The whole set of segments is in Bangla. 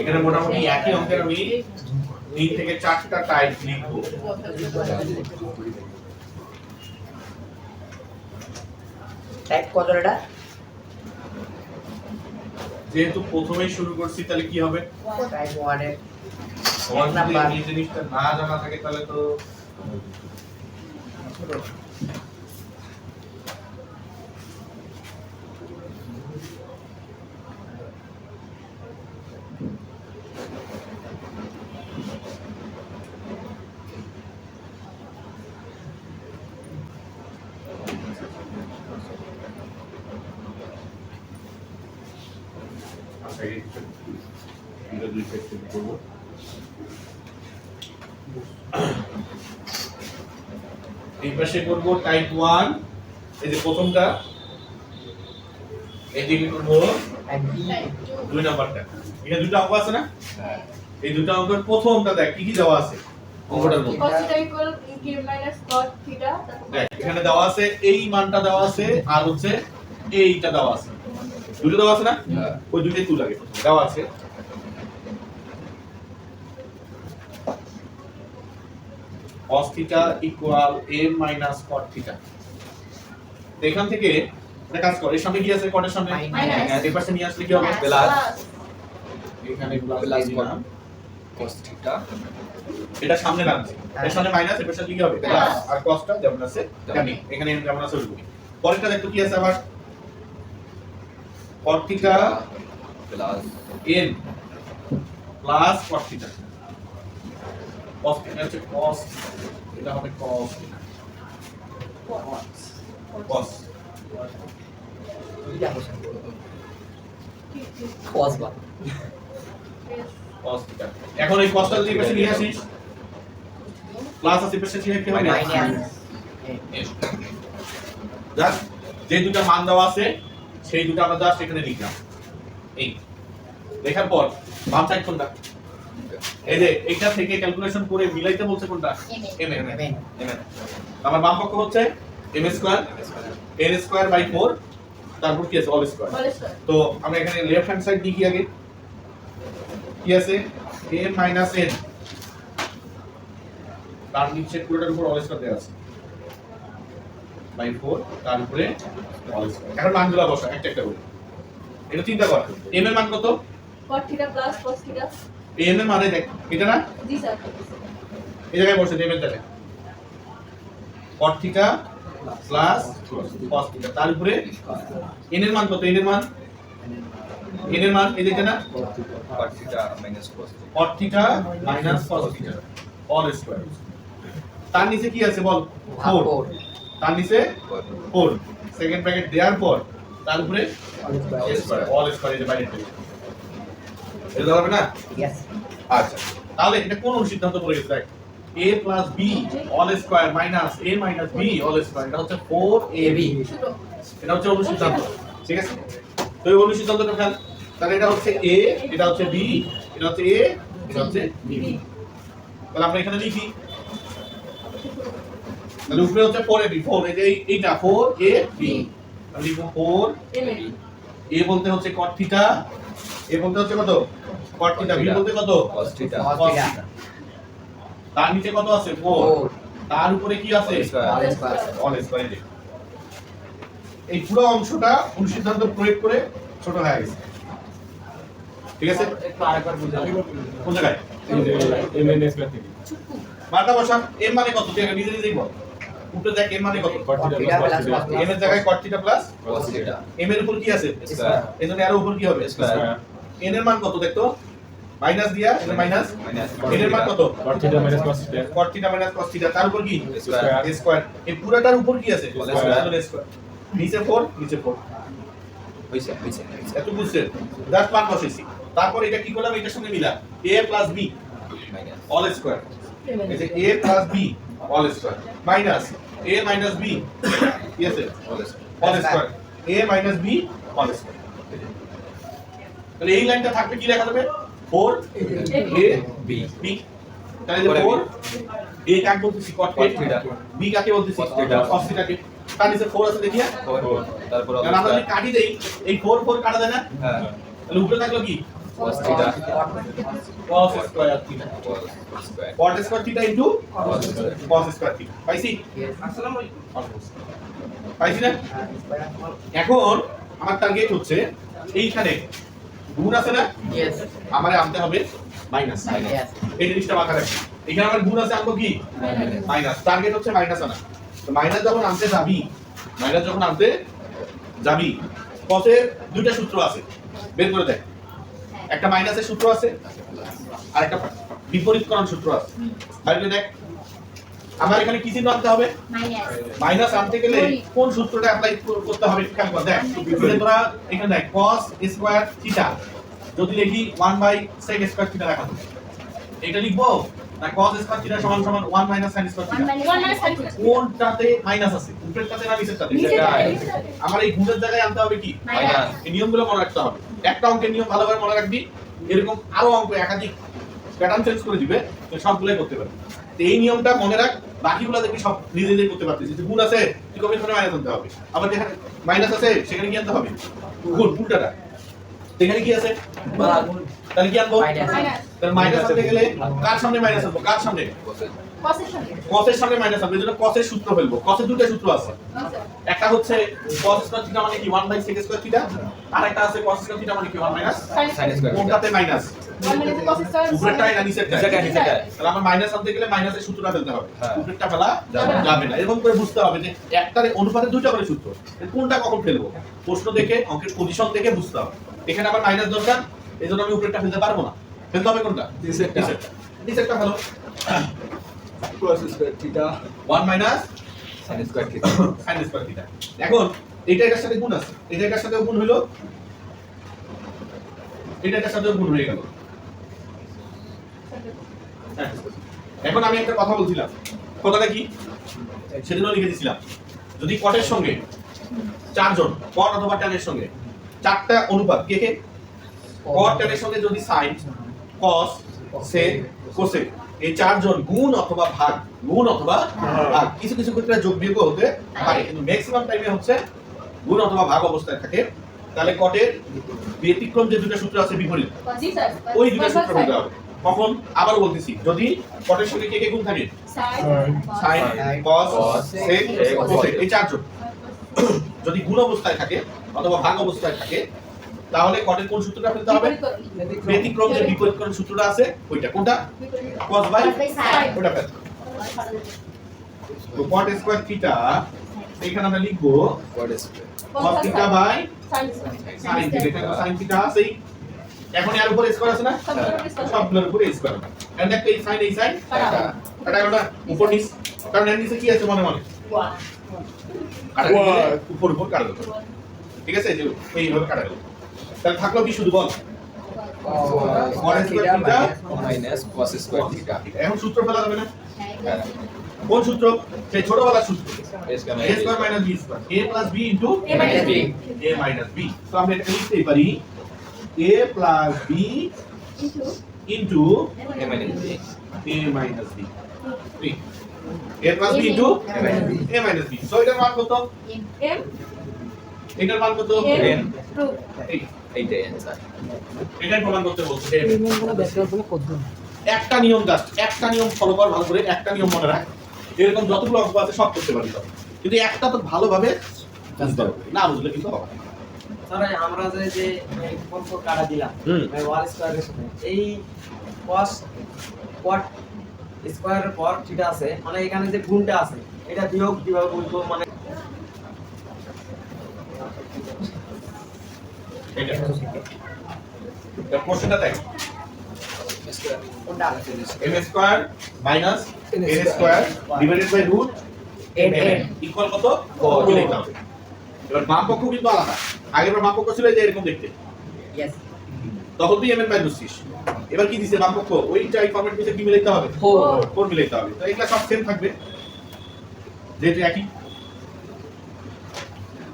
এখানে মোটামুটি একই অঙ্কের আমি 3 থেকে 4টা টাইপ লিখব। টাইপ কতটা? যেহেতু প্রথমেই শুরু করছি তাহলে কি হবে? টাইপ 1 এর তোমার যদি এই জিনিসটা না জানা থাকে তাহলে তো এই পাশে করব টাইপ 1, এই যে প্রথমটা, এদিকে করব টাইপ বি 2 নাম্বারটা। এখানে দুটো অঙ্ক আছে না? এই দুটো অঙ্কের প্রথমটা দেখ কি কি দেওয়া আছে অঙ্কটার মধ্যে। cos θ equal k minus cos θ দেখ এখানে দেওয়া আছে এই মানটা দেওয়া আছে আর হচ্ছে এইটা দেওয়া আছে। দুটো দেওয়া আছে না? ওই দুটোই তুল লাগে দেওয়া আছে। cos θ equal m minus cot θ। এখান থেকে একটা কাজ কর, এর সামনে কি আছে? কটের সামনে Minus। এই পাশে নিয়ে আসলে কি হবে? প্লাস এখানে প্লাস প্লাস দিলাম, cos θ এটা সামনে রাখছি, এর সামনে মাইনাস, এর পাশে কি হবে? প্লাস। আর cosটা যেমন আছে তেমনি এখানে যেমন আছে ওইরকমই। পরেরটা দেখো কি আছে আবার? cot θ plus n plus cot θ। cos θ হচ্ছে cos, এটা হবে cos cos দুইটা কোশ্চেন cos বা cos θ। এখন এই cosটা যদি এই পাশে নিয়ে আসিস, প্লাস আছে পাশে কি হবে? মাইনাস জাস্ট যে দুটো মান দেওয়া আছে সেই দুটো আমরা জাস্ট এখানে লিখলাম। এই লেখার পর বাম সাইড কোনটা? এই যে এইটা থেকে ক্যালকুলেশন করে মিলাইতে বলছে কোনটা? m m। আমার বাম পক্ষ হচ্ছে m square n square by 4, তারপর কি আছে? All square. তো আমরা এখানে লেফট হ্যান্ড সাইড লিখি আগে। কি আছে? m মাইনাস n, তার নিচে পুরোটার উপর অল স্কয়ার দেওয়া আছে বাই 4, তার উপরে অল স্কয়ার। এখন মানগুলো বসা একটা একটা করে। এটা চিন্তা কর, m এর মান কত? cot θ plus cos θ m এর মানে দেখ এটা না, জি স্যার এই জায়গায় বসে m এর জায়গায় cot θ প্লাস cos θ, তার উপরে n এর মান কত? n এর মান এই যে এটা না, cot θ minus cos θ cot θ minus cos θ all square. তার নিচে কি আছে বল? 4, তার নিচে 4, সেকেন্ড ব্র্যাকেট দেওয়ার পর তার উপরে অল স্কয়ার, এই যে বাইরে এটা হবে না? ইয়েস আচ্ছা, তাহলে এটা কোন সিদ্ধান্ত পড়ে গেছে? দেখ a plus b all square minus a minus b all square, এটা হচ্ছে 4ab, এটা হচ্ছে অনুসিদ্ধান্ত। ঠিক আছে, তো এই অনুসিদ্ধান্তটা খেয়াল, তাহলে এটা হচ্ছে a, এটা হচ্ছে b, এটা হচ্ছে a, এটা হচ্ছে b। তাহলে আমরা এখানে লিখি, তাহলে উপরে হচ্ছে 4ab, 4 এই যে এইটা 4ab, আমি লিখব 4 a বলতে হচ্ছে cot θ, a বলতে হচ্ছে কত? cot θ, b বলতে কত? cos θ cos θ। তার নিচে কত আছে? 4, তার উপরে কি আছে? All square. এই পুরো অংশটা অনুসিদ্ধান্ত প্রয়োগ করে ছোট হয়ে গেছে। ঠিক আছে, একটু আরেকবার বুঝাই। কোন জায়গায়? মানটা বসা, m মানে কত? তুই আগে নিজে নিজেই বল। উঠে দেখ m মানে কত? m এর জায়গায় cot θ প্লাস cos θ m এর উপর কি আছে? স্কয়ার এজন্য এর উপর কি হবে? স্কয়ার n এর মান কত দেখতো? মাইনাস দিয়া, এর মাইনাস, মাইনাস n এর মান কত? cot θ minus cos θ cot θ minus cos θ, তার উপর কি? Square square. এই পুরোটার উপর কি আছে? Whole square. নিচে 4, নিচে 4। হইছে এত বুঝছেন? জাস্ট মান বসাইছি। তারপর এটা কি করলাম? এটার সঙ্গে মিলা a plus b minus all square, এই যে a plus b all square minus a minus b, কি আছে? all square, a minus b all square। তাহলে এই লাইনটা থাকবে কি লেখা যাবে? 4 a b b। তাহলে যে 4 a কাকে বলতেছি? cot θ, b কাকে বলতেছি? cos θ কে। তার নিচে 4 আছে দেখিয়া, 4 তারপর কারণ আমরা যদি কাটি দেই এই 4 কাটা যায় না, হ্যাঁ তাহলে উপরে থাকলো কি? cos theta cos square theta cos square cot square theta into cos square cos square theta পাইছি Yes. পাইছি না এখন আমার টার্গেট হচ্ছে এইখানে গুণ আছে না Yes. আমারে আনতে হবে মাইনাস Yes. এই জিনিসটা মাথায় রাখি এখানে আমার গুণ আছে আনবো কি মাইনাস টার্গেট হচ্ছে মাইনাস আনা তো মাইনাস যখন আনতে যাবি কসের দুইটা সূত্র আছে বের করে দেখ একটা মাইনাসের সূত্র আছে আর একটা বিপরীতকরণ সূত্র আছে তাহলে দেখ আমার এখানে কি চিহ্ন আনতে হবে মাইনাস আনতে গেলে কোন সূত্রটা অ্যাপ্লাই করতে হবে একটু খেয়াল কর দেখ তোরা এখানে দেখ cos স্কয়ার থিটা যদি লিখি 1/sec স্কয়ার থিটা লেখা হবে এটা লিখবো না cos স্কয়ার থিটা সমান সমান 1 - sin স্কয়ার থিটা কোনটাতে মাইনাস আছে উপরেরটাতে না নিচেরটাতে আমার এই গুণের জায়গায় আনতে হবে কি মাইনাস এই নিয়মগুলো মনে রাখতে হবে একটা অঙ্কের নিয়ম ভালোভাবে মনে রাখবি এরকম আরো অঙ্ক একাধিক প্যাটার্ন চেঞ্জ করে দিবে তো সবগুলাই করতে পারবে তো এই নিয়মটা মনে রাখ বাকিগুলো দেখবি সব নিজে নিজে করতে পারতেছিস যে গুণ আছে তুই কবে করে মাইনাস আনতে হবে আবার যেখানে মাইনাস আছে সেখানে কি আনতে হবে গুণ উল্টাটা এখানে কি আছে তাহলে কি আনবো তাহলে মাইনাস আনতে গেলে কার সামনে মাইনাস আনবো কার সামনে cos এর সামনে মাইনাস আনবো এজন্য cos এর সূত্র ফেলবো cos এর দুটো সূত্র আছে একটা হচ্ছে cos স্কয়ার থিটা মানে কি 1/sec স্কয়ার থিটা আর একটা আছে cos স্কয়ার থিটা মানে কি 1 - sin square কোনটাতে মাইনাস উপরেরটাই না নিচেরটাই তাহলে আমার মাইনাস আনতে গেলে মাইনাসের সূত্রটা ফেলতে হবে হ্যাঁ। উপরেরটা ফেলা যাবে না এরকম করে বুঝতে হবে যে একটার অনুপাতে দুইটা করে সূত্র কোনটা কখন ফেলবো প্রশ্ন দেখে অঙ্কের পজিশন দেখে বুঝতে হবে এখানে আমার মাইনাস দরকার এজন্য আমি উপরেরটা ফেলতে পারবো না ফেলতে হবে কোনটা নিচেরটা ফেলো cos square theta 1 - sin square theta sin square theta এখন এটা এটার সাথে গুণ আছে এটা এটার সাথে গুণ হলো এটা এটার সাথে গুণ হয়ে গেল এখন আমি একটা কথা বলছিলাম কথাটা কি সেদিনও লিখে দিয়েছিলাম যদি কটের সঙ্গে চারজন কট অথবা ট্যানের সঙ্গে চারটা অনুপাত কে কে কট ট্যানের সঙ্গে যদি সাইন কস সেক কোসেক এই চারজন গুণ অথবা ভাগ কিছু কিছু ক্ষেত্রে যোগ বিয়োগ হতে পারে কিন্তু ম্যাক্সিমাম টাইমে হচ্ছে গুণ অথবা ভাগ অবস্থায় থাকে তাহলে কটের ব্যতিক্রম যে দুটো সূত্র আছে বিপরীত ওই দুটো সূত্র হতে হবে কখন আবার বলতেছি যদি কটের সঙ্গে কে কে গুণ থাকে সাইন কস সেক কোসেক এই চারজন যদি গুণ অবস্থায় থাকে অথবা ভাগ অবস্থায় থাকে তাহলে কটের কোন সূত্রটা ফেলতে হবে ব্যতিক্রম যে বিপরীতকরণ সূত্রটা আছে ওইটা কোনটা cos বাই ওটা ফেলতে তো cot স্কয়ার থিটা এখানে আমরা লিখব cot square cos theta by sin theta এটা sin থিটা আছে এখন এর উপরে স্কয়ার আছে না সবগুলোর উপরে স্কয়ার এন্ড একটা এই sin কাটা কাটা উপর নিচ কারণ এর নিচে কি আছে মনে মনে কাটা উপর কাটা গেল ঠিক আছে যে এইভাবে কাটা গেল তাহলে থাকলো কি শুধু বল cot square theta minus cos square theta এখন সূত্র ফেলা যাবে না কোন সূত্র সেই ছোটবেলার সূত্র a square a square minus b square a plus b into A minus B. a minus b তো আমরা এটা লিখতেই পারি a plus b into a minus b a minus b a plus b into a minus b so এটার মান কত এটার মান কত n এই এইটাই answer এটাই প্রমাণ করতে বলছে একটা নিয়ম জাস্ট একটা নিয়ম ফলো কর ভালো করে একটা নিয়ম মনে রাখ এরকম যতগুলো অঙ্ক আছে সব করতে পারবি তখন কিন্তু একটা তো ভালোভাবে বুঝতে হবে না বুঝলে কিন্তু হবে না স্যার আমরা যে কত কাটা দিলাম ওয়াল স্কয়ারের সাথে এই cos cot স্কয়ারের পর ঠিক আছে মানে এখানে যে গুণটা আছে এটা বিয়োগ কিভাবে বলবো মানে এটা এটা কোশ্চেনটা দেখ কোনটা m square minus n square divided by root n equal কত 4 লিখতে হবে এবার বাম পক্ষ কিন্তু আলাদা আগের বাম পক্ষ ছিল যে এরকম দেখতে yes তখন তুই mn বাই বুঝছিস এবার কি দিছে বাম পক্ষ ওইটাই ফরম্যাট দিতে কি মিলাইতে হবে 4 মিলাইতে হবে তো এগুলা সব সেম থাকবে যেটা একই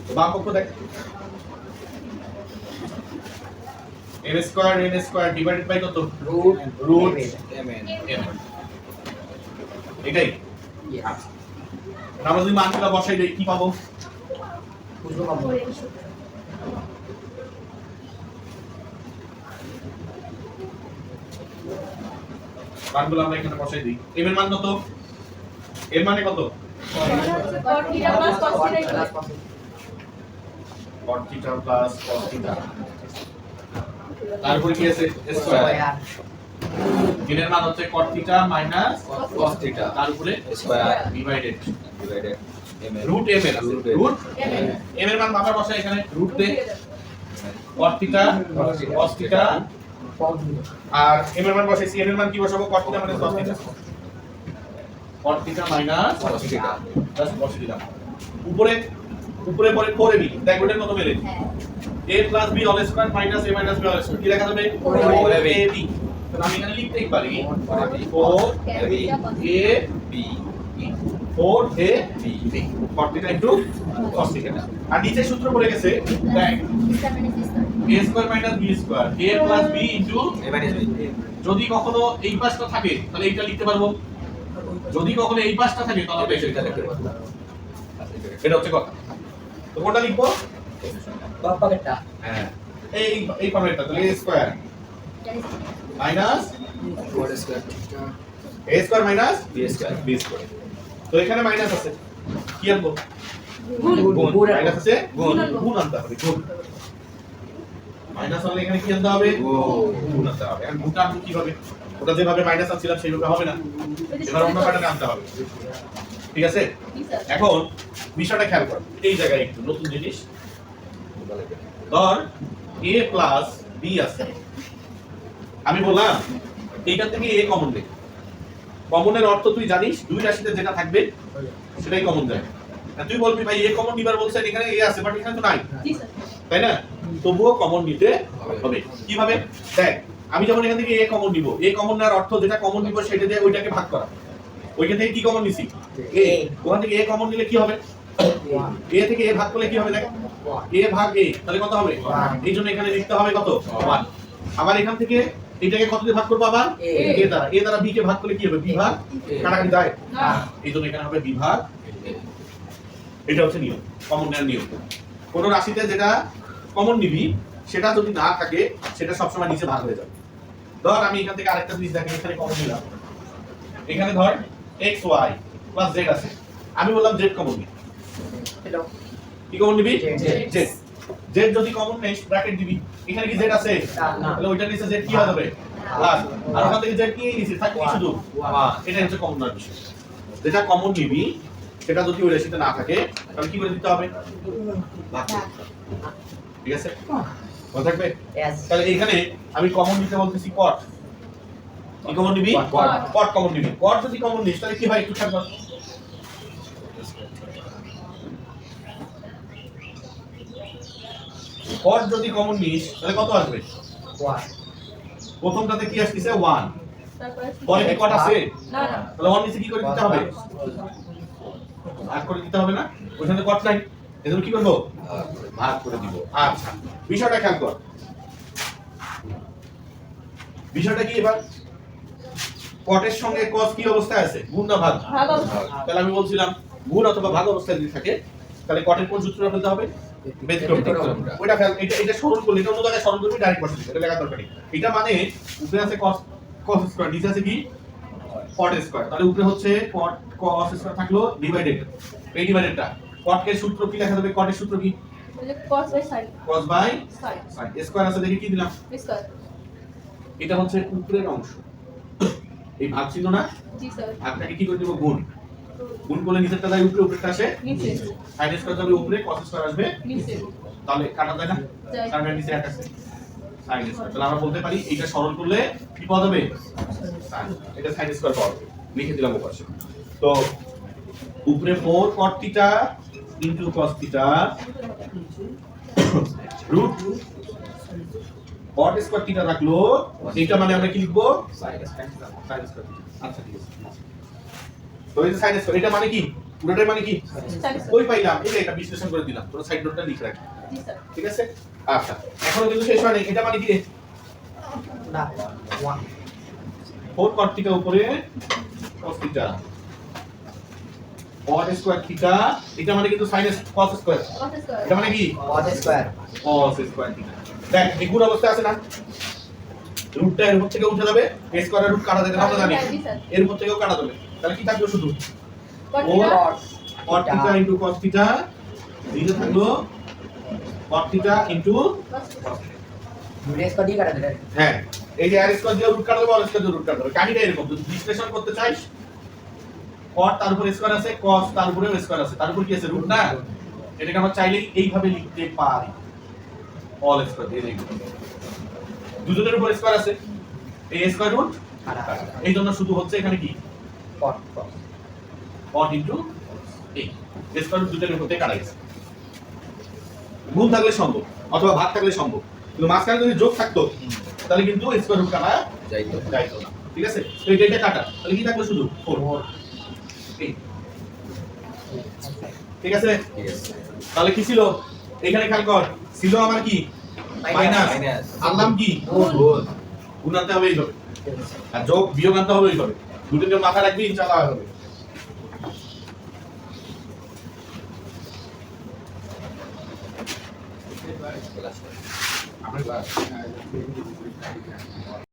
তো বাম পক্ষ দেখ n স্কয়ার ডিভাইডেড বাই কত রুট mn m এটাই yes আমরা যদি মানগুলো বসাই দেই কি পাবো বুঝবো কম মানগুলো আমরা এখানে বসাই দিই। m এর মান কত? m মানে কত? cot theta plus cos theta equal cot theta plus cos theta তারপরে কি আছে স্কয়ার স্কয়ার m এর মান হচ্ছে cot theta minus cos theta তার উপরে স্কয়ার ডিভাইডেড divided m এর রুট m এর আছে Root m। Root m m এর মান বাবার বসাই এখানে রুট দে cot theta cos theta আর m এর মান বসাইছি m এর মান কি বসাবো cot theta minus cos theta cot theta minus cos theta just বসে দিলাম উপরে উপরে পরে 4ab দেখ ওটার কত মেলে a plus b all square minus a minus b all square কি লেখা যাবে 4ab তাহলে আমি এখানে লিখতেই পারি 4ab 4ab a b 4a b cot theta into cos theta আর নিচে সূত্র পড়ে গেছে দেখ a square minus b square a plus b into a minus b যদি কখনো এই পাশটা থাকে তাহলে এইটা লিখতে পারবো যদি কখনো এই পাশটা থাকে তাহলে আমরা এটা এটা লিখতে লিখতে পারবো পারবো এটা হচ্ছে কথা তো কোনটা লিখবো বাপ্পাকেরটা হ্যাঁ এই ফরম্যাটটা তাহলে a square minus 4 square theta a square minus b square b square তো এখানে মাইনাস আছে কি আনবো গুণ গুণ মাইনাস আছে গুণ। গুণ আনতে হবে গুণ মাইনাস হলে এখানে কি আনতে হবে গুণ আনতে হবে আর গুণটা আনবো কিভাবে ওটা যেভাবে মাইনাস আনছিলাম সেইভাবে হবে না এবার অন্য প্যাটার্নে আনতে হবে ঠিক আছে এখন বিষয়টা খেয়াল করো এই জায়গায় একটু নতুন জিনিস ধর a প্লাস b আছে আমি বললাম এইটা থেকে a কমন নে কমনের অর্থ তুই জানিস দুই রাশিতে যেটা থাকবে সেটাই কমন যায় আর তুই বলবি ভাই a কমন নিবার বলছেন এখানে a আছে বাট এখানে তো নাই জি স্যার তাই না তবুও কমন নিতে হবে কিভাবে দেখ আমি যখন এখান থেকে a কমন নিব a কমন নেওয়ার অর্থ যেটা কমন নিব সেটা দিয়ে ওইটাকে ভাগ করা ওইখান থেকে কি কমন নিছি a ওখান থেকে a কমন নিলে কি হবে a থেকে a ভাগ করলে কি হবে দেখ a ভাগ a তাহলে কত হবে এই জন্য এখানে লিখতে হবে কত 1 আবার এখান থেকে এটাকে কত দিয়ে ভাগ করব আবার a দ্বারা b কে ভাগ করলে কি হবে b ভাগ কাটাকাটি যায় না এই জন্য এখানে হবে b ভাগ এটা হচ্ছে নিয়ম কমন নেওয়ার নিয়ম কোন রাশিতে যেটা কমন নিবি সেটা যদি না থাকে সেটা সবসময় নিচে ভাগ হয়ে যাবে ধর আমি এখান থেকে আরেকটা জিনিস দেখেন এখানে কমন নিলাম এখানে ধর x y প্লাস z আছে আমি বললাম z কমন নি হ্যালো কি কমন নিবি Z। z z যদি কমন নেই ব্র্যাকেট দিবি এখানে কি z আছে না। তাহলে ওইটার নিচে z কি হয়ে যাবে প্লাস আর ওখান থেকে z কি নিচে থাকবে কি শুধু এটা হচ্ছে কমন নেওয়ার বিষয় যেটা কমন নিবি সেটা যদি ওই রাশিতে না থাকে তাহলে কি করে দিতে হবে ভাগ করে দিতে হবে। ঠিক আছে মনে থাকবে यस তাহলে এখানে আমি কমন নিতে বলতেছি কট কি কমন নিবি Cot। কট কমন নিবি কট যদি কমন নিস তাহলে কি হয় একটু খেয়াল কর কট যদি কমন নিস তাহলে কত আসবে প্রথমটাতে কি আসছে 1 তারপরে পরে কি কট আছে না না তাহলে 1 নিচে কি করে দিতে হবে ভাগ করে দিতে হবে না ওখানে কট নাই এজন্য কি করব ভাগ করে দিব আচ্ছা বিষয়টা খেয়াল কর বিষয়টা কি এবার কটের সঙ্গে কস কি অবস্থায় আছে গুণ না ভাগ ভাগ অবস্থা। তাহলে আমি বলছিলাম গুণ অথবা ভাগ অবস্থায় যদি থাকে তাহলে কটের কোন সূত্রটা ফেলতে হবে ব্যতিক্রমটা ব্যতিক্রমটা। ওইটা ফেল এটা সরল করলে এটা অন্য জায়গায় সরল করবি ডাইরেক্ট বসে দিবি এটা লেখা দরকার নেই এটা মানে উপরে আছে cos স্কয়ার নিচে আছে কি cot স্কয়ার তাহলে উপরে হচ্ছে cos স্কয়ার থাকলো ডিভাইডেড এই ডিভাইডেডটা cot এর সূত্র কি লেখা যাবে cot এর সূত্র কি ওই যে cos by sin cos by sin sin square আছে দেখি কি দিলাম স্কয়ার এটা হচ্ছে উপরের অংশ এই ভাগ চিহ্ন না জি স্যার ভাগটাকে কি করে দেব গুণ গুণ করলে নিচেরটা যায় উপরে উপরেরটা আসে নিচে sin স্কয়ার যাবে উপরে cos স্কয়ার আসবে নিচে তাহলে কাটা যায় না যায়। কারণ এর নিচে এক আছে sin স্কয়ার তাহলে আমরা বলতে পারি এটা সরল করলে কি পাওয়া যাবে sin এটা sin স্কয়ার পাওয়া যাবে লিখে দিলাম ওপাশে তো উপরে 4 cot theta into cos theta root cot square theta রাখলো এটা মানে আমরা কি লিখবো sin স্কয়ার আচ্ছা ঠিক আছে তো এই sin স্কয়ার এটা মানে কি পুরোটাই মানে কি sin ওই পাইলাম এটা বিশ্লেষণ করে দিলাম তোর সাইড নোটটা লিখে রাখ জি স্যার ঠিক আছে আচ্ছা এখনো কিন্তু শেষ হয়নি এটা মানে কি রে না 4 cot থিটা উপরে cos theta cot square theta এটা মানে কিন্তু sin cos square cos square এটা মানে কি cos square cos square theta দেখ এই গুণ অবস্থা আছে না 4 cot থিটা উপরে cos স্কয়ার থিটা এটা মানে কি sin cos square cos square cos square theta এটা মানে কি 4 cot স্কয়ার থিটা উপরে cos স্কয়ার থিটা রুটটা এর উপর থেকে উঠে যাবে, a স্কয়ারের রুট কাটা যেতে আমরা জানি জি, স্যার। এর উপর থেকেও কাটা যাবে, তাহলে কি থাকলো শুধু cot ও theta cot theta into cos theta, দিকে থাকলো cot theta into cos theta। দুটো স্কোয়ার দিয়ে কাটা দিলেন হ্যাঁ এই যে r স্কয়ার দিয়ে রুট কাটা দেবো, r স্কয়ার দিয়ে রুট কাটা দেবো, কাহিনীটা এরকম। যদি বিশ্লেষণ করতে চাইস cot তার উপর স্কয়ার আছে, cos তার উপরে স্কয়ার আছে, তার উপর কি আছে রুট না, এটাকে আমরা চাইলেই এইভাবে লিখতে পারি অল স্কয়ার দিয়ে লিখব। দুজনের উপর স্কয়ার আছে, এই স্কয়ার রুট কাটা এই জন্য শুধু হচ্ছে এখানে কি কট কট cot ইনটু এই স্কয়ার রুট দুজনের উপর থেকে কাটা গেছে। গুণ থাকলে সম্ভব অথবা ভাগ থাকলে সম্ভব, কিন্তু মাঝখানে যদি যোগ থাকতো তাহলে কিন্তু স্কয়ার রুট কাটা যাইতো যাইতো না। ঠিক আছে, তো এটা কাটা, তাহলে কি থাকলো শুধু 4। ঠিক আছে, ঠিক আছে তাহলে কি ছিল এখানে খেয়াল কর, ছিল আমার কি মাইনাস, মাইনাস আনলাম কি গুণ গুণ আনতে হবে এইভাবে, আর যোগ বিয়োগ আনতে হবে এইভাবে, দুটোকে মাথায় রাখবি ইনশাআল্লাহ হবে। ক্লাস আমরা